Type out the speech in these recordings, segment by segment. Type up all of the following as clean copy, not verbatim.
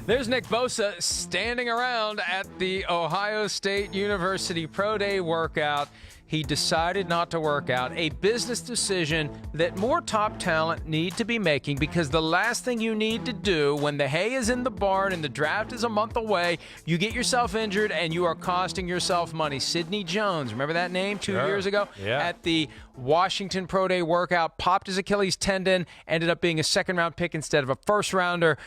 There's Nick Bosa standing around at the Ohio State University Pro Day workout. He decided not to work out, a business decision that more top talent need to be making, because the last thing you need to do when the hay is in the barn and the draft is a month away, you get yourself injured and you are costing yourself money. Sidney Jones, remember that name 2 years ago? Yeah. At the Washington Pro Day workout, popped his Achilles tendon, ended up being a second-round pick instead of a first-rounder.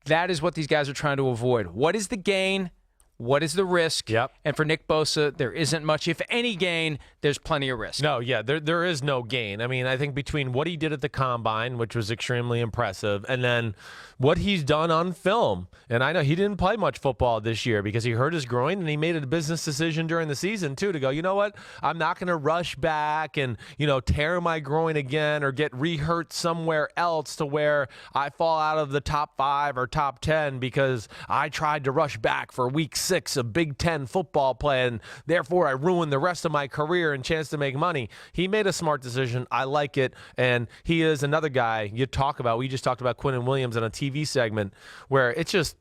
That is what these guys are trying to avoid. What is the gain? What is the risk? Yep. And for Nick Bosa, there isn't much, if any, gain. There's plenty of risk. No, yeah, there is no gain. I mean, I think between what he did at the Combine, which was extremely impressive, and then what he's done on film. And I know he didn't play much football this year because he hurt his groin, and he made a business decision during the season, too, to go, you know what? I'm not going to rush back and, tear my groin again or get re-hurt somewhere else to where I fall out of the top 5 or top 10 because I tried to rush back for week 6 of Big Ten football play, and therefore I ruined the rest of my career and chance to make money. He made a smart decision. I like it. And he is another guy you talk about. We just talked about Quinnen Williams on a TV segment where it's just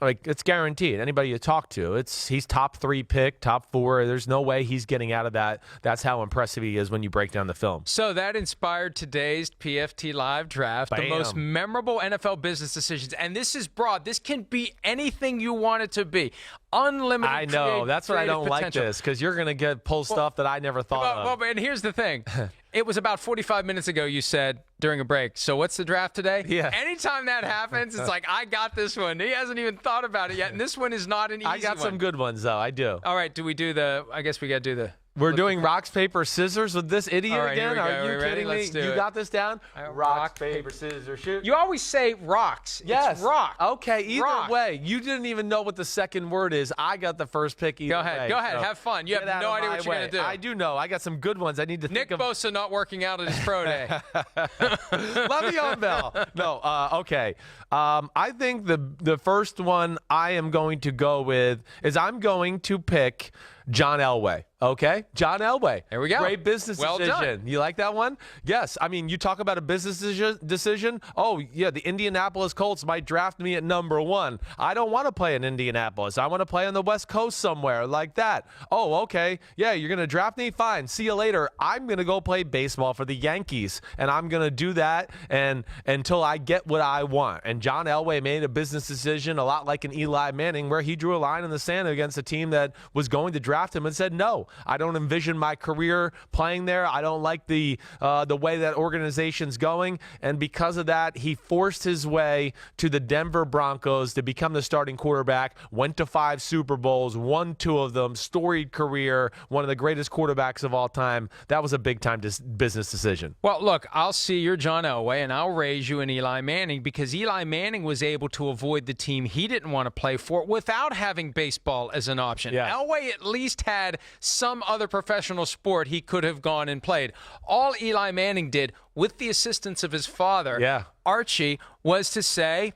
like it's guaranteed. Anybody you talk to, he's top 3 pick, top 4. There's no way he's getting out of that. That's how impressive he is when you break down the film. So that inspired today's PFT Live Draft, Bam. The most memorable NFL business decisions. And this is broad. This can be anything you want it to be. Unlimited. I know. That's what I don't potential. like this, because you're going to pull stuff that I never thought of. Well, and here's the thing. It was about 45 minutes ago you said during a break, so what's the draft today? Yeah. Anytime that happens, it's like, I got this one. He hasn't even thought about it yet, and this one is not an easy one. I got some good ones, though. I do. All right, do we do I guess we got to do the... We're doing rocks, paper, scissors with this idiot All right, again? here we go. Are you Ready? kidding Let's me? do You it. got this down? Rock, Rock, paper, scissors, shoot. You always say rocks. Yes. It's rock. Okay, either Rock. way. You didn't even know what the second word is. I got the first pick either Go ahead. way, Go ahead. so Have fun. You have get out no of idea my what you're going to way. do. I do know. I got some good ones. I need to Nick think of. Bosa not working out at his pro day. Le'Veon Bell. No, okay. I think the first one I am going to go with is I'm going to pick John Elway. Okay? John Elway. There we go. Great business Well decision. done. You like that one? Yes. I mean, you talk about a business decision. Oh, yeah, the Indianapolis Colts might draft me at number 1. I don't want to play in Indianapolis. I want to play on the West Coast somewhere like that. Oh, okay. Yeah, you're going to draft me? Fine. See you later. I'm going to go play baseball for the Yankees, and I'm going to do that and until I get what I want. And John Elway made a business decision a lot like an Eli Manning, where he drew a line in the sand against a team that was going to draft him and said, no, I don't envision my career playing there. I don't like the way that organization's going. And because of that, he forced his way to the Denver Broncos to become the starting quarterback, went to 5 Super Bowls, won 2 of them, storied career, one of the greatest quarterbacks of all time. That was a big-time business decision. Well, look, I'll see your John Elway, and I'll raise you an Eli Manning, because Eli Manning was able to avoid the team he didn't want to play for without having baseball as an option. Yeah. Elway at least had some other professional sport he could have gone and played. All Eli Manning did, with the assistance of his father, Archie, was to say,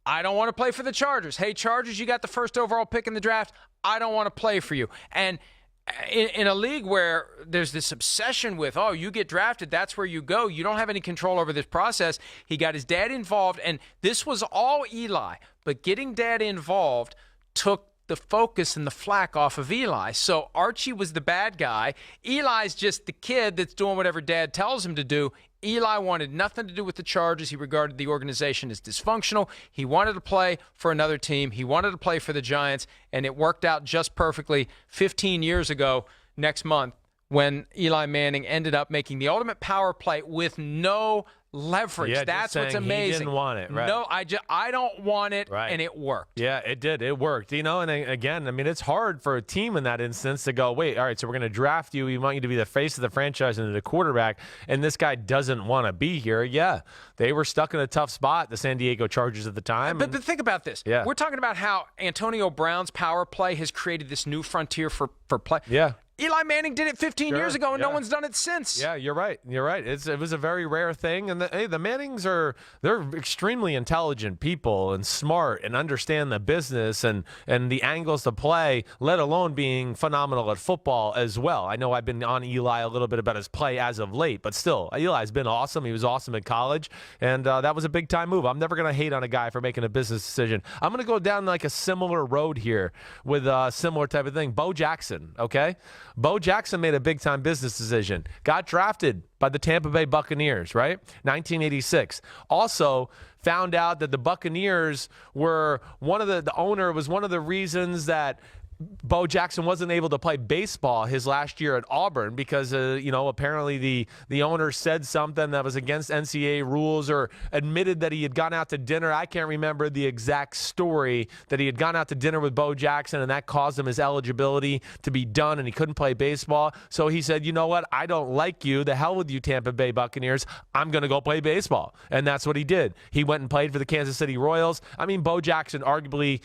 I don't want to play for the Chargers. Hey, Chargers, you got the first overall pick in the draft. I don't want to play for you. And in a league where there's this obsession with, oh, you get drafted, that's where you go, you don't have any control over this process, he got his dad involved, and this was all Eli. But getting dad involved took the focus and the flack off of Eli. So Archie was the bad guy. Eli's just the kid that's doing whatever dad tells him to do. Eli wanted nothing to do with the Chargers. He regarded the organization as dysfunctional. He wanted to play for another team. He wanted to play for the Giants, and it worked out just perfectly 15 years ago next month when Eli Manning ended up making the ultimate power play with no leverage. Yeah, that's what's amazing. He didn't want it, right? No, I don't want it, right. And it worked. Yeah, it did. It worked. And again, I mean, it's hard for a team in that instance to go, wait, all right, so we're going to draft you. We want you to be the face of the franchise and the quarterback, and this guy doesn't want to be here. Yeah, they were stuck in a tough spot, the San Diego Chargers at the time. But think about this. Yeah. We're talking about how Antonio Brown's power play has created this new frontier for play. Yeah. Eli Manning did it 15 years ago, and no one's done it since. Yeah, you're right. You're right. It was a very rare thing. And the Mannings they're extremely intelligent people and smart and understand the business and the angles to play, let alone being phenomenal at football as well. I know I've been on Eli a little bit about his play as of late, but still, Eli's been awesome. He was awesome at college, and that was a big-time move. I'm never going to hate on a guy for making a business decision. I'm going to go down like a similar road here with a similar type of thing. Bo Jackson, okay? Bo Jackson made a big-time business decision. Got drafted by the Tampa Bay Buccaneers, right? 1986. Also found out that the Buccaneers were the owner was one of the reasons that Bo Jackson wasn't able to play baseball his last year at Auburn because, apparently the owner said something that was against NCAA rules or admitted that he had gone out to dinner. I can't remember the exact story, that he had gone out to dinner with Bo Jackson and that caused him his eligibility to be done and he couldn't play baseball. So he said, you know what? I don't like you. The hell with you, Tampa Bay Buccaneers. I'm going to go play baseball. And that's what he did. He went and played for the Kansas City Royals. I mean, Bo Jackson, arguably,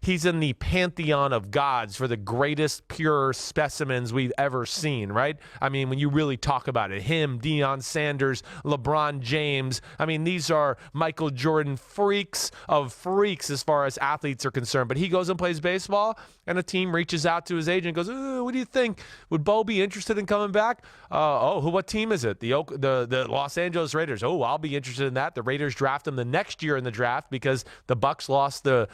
he's in the pantheon of gods for the greatest pure specimens we've ever seen, right? I mean, when you really talk about it, him, Deion Sanders, LeBron James, I mean, these are Michael Jordan freaks of freaks as far as athletes are concerned. But he goes and plays baseball, and a team reaches out to his agent and goes, what do you think? Would Bo be interested in coming back? What team is it? The Los Angeles Raiders. Oh, I'll be interested in that. The Raiders draft him the next year in the draft because the Bucs lost the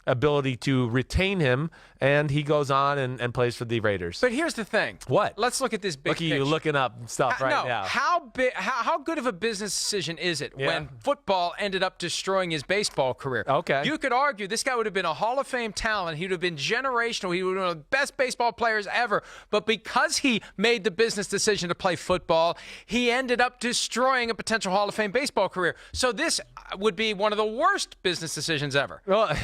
ability to retain him, and he goes on and plays for the Raiders. But here's the thing. What? Let's look at this big picture. Look at you looking up stuff now. How good of a business decision is it when football ended up destroying his baseball career? Okay. You could argue this guy would have been a Hall of Fame talent. He would have been generational. He would have been one of the best baseball players ever. But because he made the business decision to play football, he ended up destroying a potential Hall of Fame baseball career. So this would be one of the worst business decisions ever. Well,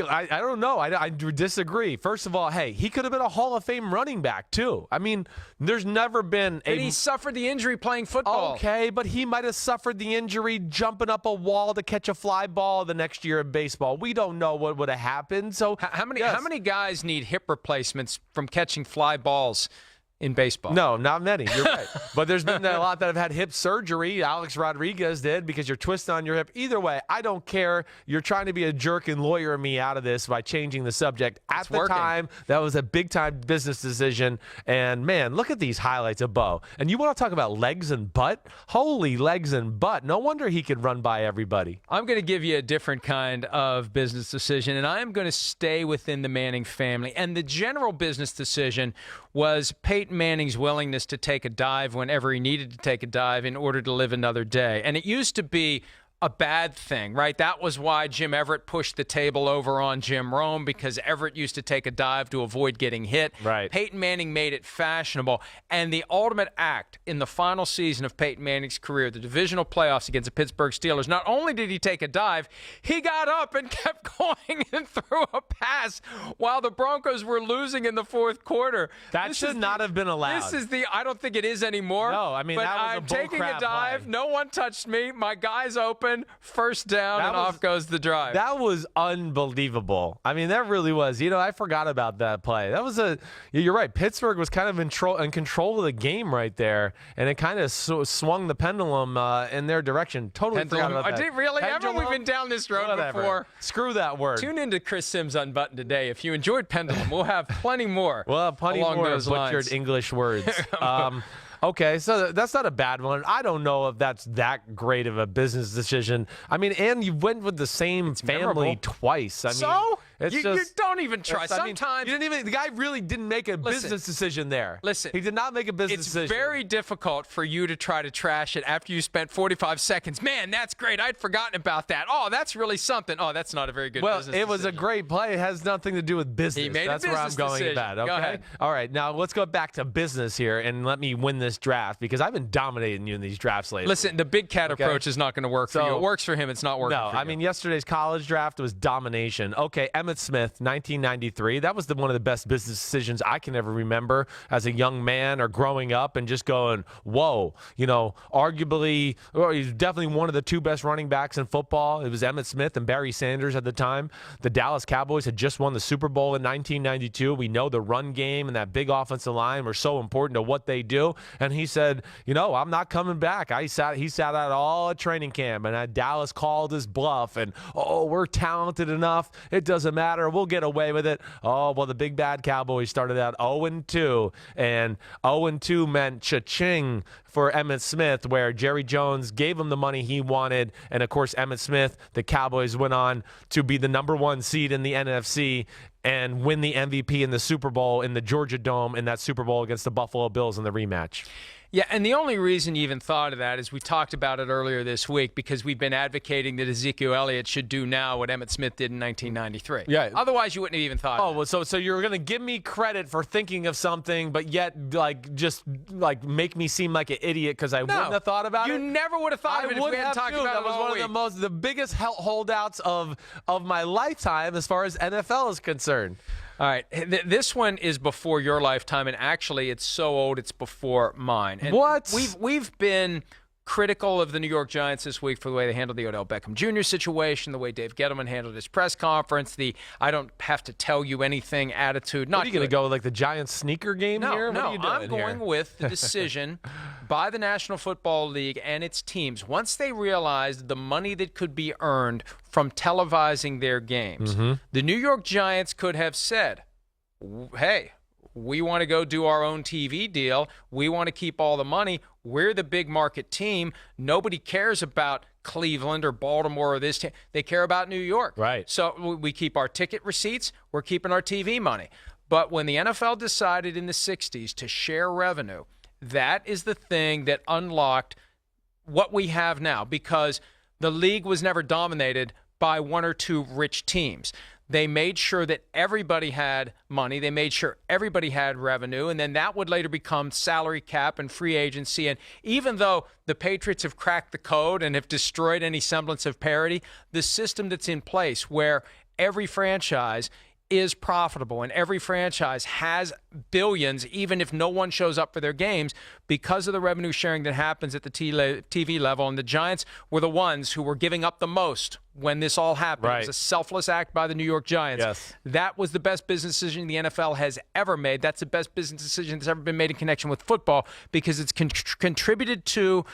I don't know. I disagree. First of all, hey, he could have been a Hall of Fame running back, too. I mean, there's never been And he suffered the injury playing football. Okay, but he might have suffered the injury jumping up a wall to catch a fly ball the next year in baseball. We don't know what would have happened. So how many guys need hip replacements from catching fly balls in baseball? No, not many. You're right. But there's been a lot that have had hip surgery. Alex Rodriguez did because you're twisting on your hip. Either way, I don't care. You're trying to be a jerk and lawyer me out of this by changing the subject. At the time, that was a big-time business decision. And, man, look at these highlights of Bo. And you want to talk about legs and butt? Holy legs and butt. No wonder he could run by everybody. I'm going to give you a different kind of business decision, and I'm going to stay within the Manning family. And the general business decision was Peyton Manning's willingness to take a dive whenever he needed to take a dive in order to live another day. And it used to be a bad thing, right? That was why Jim Everett pushed the table over on Jim Rome, because Everett used to take a dive to avoid getting hit. Right. Peyton Manning made it fashionable. And the ultimate act in the final season of Peyton Manning's career, the divisional playoffs against the Pittsburgh Steelers, not only did he take a dive, he got up and kept going and threw a pass while the Broncos were losing in the fourth quarter. That should not have been allowed. I don't think it is anymore. No, I mean, but that was I'm taking a dive. Play. No one touched me. My guy's open. First down, off goes the drive. That was unbelievable. I mean, that really was. I forgot about that play. That was you're right. Pittsburgh was kind of in control of the game right there, and it kind of swung the pendulum in their direction. Totally forgot about that. I did really? Haven't we been down this road before? Screw that word. Tune into Chris Simms Unbuttoned today. If you enjoyed pendulum, we'll have plenty more. We'll have plenty along more those butchered lines. English words. Okay, so that's not a bad one. I don't know if that's that great of a business decision. I mean, and you went with the same family twice. I mean, you don't even try. Sometimes the guy really didn't make a business decision there. Listen, he did not make a business decision. It's very difficult for you to try to trash it after you spent 45 seconds. Man, that's great. I'd forgotten about that. Oh, that's really something. Oh, that's not a very good business decision. Well, it was a great play. It has nothing to do with business. He made that's a where business I'm going decision. about. Okay. Go ahead. All right, now let's go back to business here and let me win this draft because I've been dominating you in these drafts lately. Listen, the big cat approach is not going to work for you. It works for him. It's not working for you. No, I mean, yesterday's college draft was domination. Okay, Emmitt Smith, 1993. That was one of the best business decisions I can ever remember as a young man or growing up, and just going, whoa, arguably, he's definitely one of the two best running backs in football. It was Emmitt Smith and Barry Sanders at the time. The Dallas Cowboys had just won the Super Bowl in 1992. We know the run game and that big offensive line were so important to what they do. And he said, I'm not coming back. He sat out all at training camp, and Dallas called his bluff, and, we're talented enough. It doesn't matter. We'll get away with it. Oh, well, the big bad Cowboys started out 0-2, and 0-2 meant cha-ching for Emmitt Smith, where Jerry Jones gave him the money he wanted. And, of course, Emmitt Smith, the Cowboys went on to be the #1 seed in the NFC and win the MVP in the Super Bowl in the Georgia Dome in that Super Bowl against the Buffalo Bills in the rematch. Yeah, and the only reason you even thought of that is we talked about it earlier this week, because we've been advocating that Ezekiel Elliott should do now what Emmitt Smith did in 1993. Yeah. Otherwise, you wouldn't have even thought of it. Well, so you're going to give me credit for thinking of something, but yet just make me seem like an idiot because I wouldn't have thought about it? You never would have thought of it if we hadn't talked about that it was all one of the biggest holdouts of my lifetime as far as NFL is concerned. All right, this one is before your lifetime, and actually it's so old it's before mine. And what? We've been critical of the New York Giants this week for the way they handled the Odell Beckham Jr. situation, the way Dave Gettleman handled his press conference, the I don't have to tell you anything attitude. Are you going to go like the Giants sneaker game here? No, what are you doing I'm going with the decision by the National Football League and its teams, once they realized the money that could be earned from televising their games. Mm-hmm. The New York Giants could have said, hey, we want to go do our own TV deal. We want to keep all the money. We're the big market team. Nobody cares about Cleveland or Baltimore or this team. They care about New York. Right. So we keep our ticket receipts. We're keeping our TV money. But when the NFL decided in the 60s to share revenue, that is the thing that unlocked what we have now, because the league was never dominated by one or two rich teams. They made sure that everybody had money. They made sure everybody had revenue. And then that would later become salary cap and free agency. And even though the Patriots have cracked the code and have destroyed any semblance of parity, the system that's in place where every franchise is profitable and every franchise has billions, even if no one shows up for their games, because of the revenue sharing that happens at the TV level. And the Giants were the ones who were giving up the most when this all happened. Right. It was a selfless act by the New York Giants. Yes. That was the best business decision the NFL has ever made. That's the best business decision that's ever been made in connection with football, because it's contributed to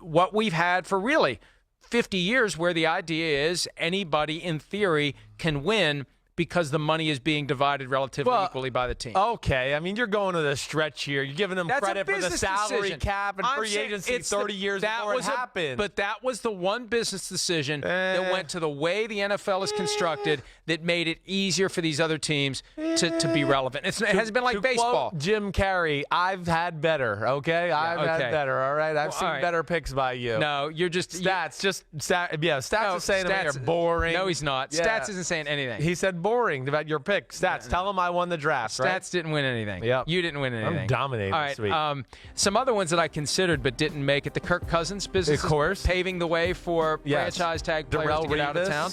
what we've had for really 50 years, where the idea is anybody in theory can win because the money is being divided relatively equally by the team. Okay, I mean, you're going to the stretch here. You're giving them credit for the salary decision. cap and free agency 30 years before it happened. But that was the one business decision that went to the way the NFL is constructed that made it easier for these other teams to be relevant. It hasn't been like baseball. Quote Jim Carrey, I've had better, okay? I've had better, all right? I've seen better picks by you. No, you're just... Stats, Stats is saying they're boring. No, he's not. Yeah. Stats isn't saying anything. He said boring about your pick. Stats, tell him I won the draft, right? Stats didn't win anything. Yep. You didn't win anything. I'm dominating all right, this week. Some other ones that I considered but didn't make it. The Kirk Cousins business, of course, paving the way for franchise tag players to get out of town.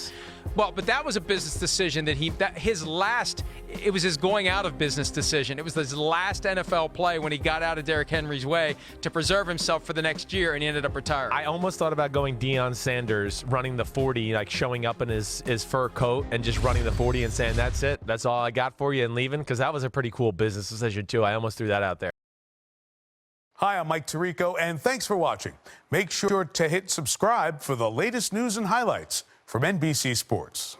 Well, but that was a business decision that it was his going out of business decision. It was his last NFL play when he got out of Derrick Henry's way to preserve himself for the next year, and he ended up retiring. I almost thought about going Deion Sanders, running the 40, like showing up in his fur coat and just running the 40 and saying, that's it, that's all I got for you, and leaving, because that was a pretty cool business decision too. I almost threw that out there. Hi, I'm Mike Tirico, and thanks for watching. Make sure to hit subscribe for the latest news and highlights from NBC Sports.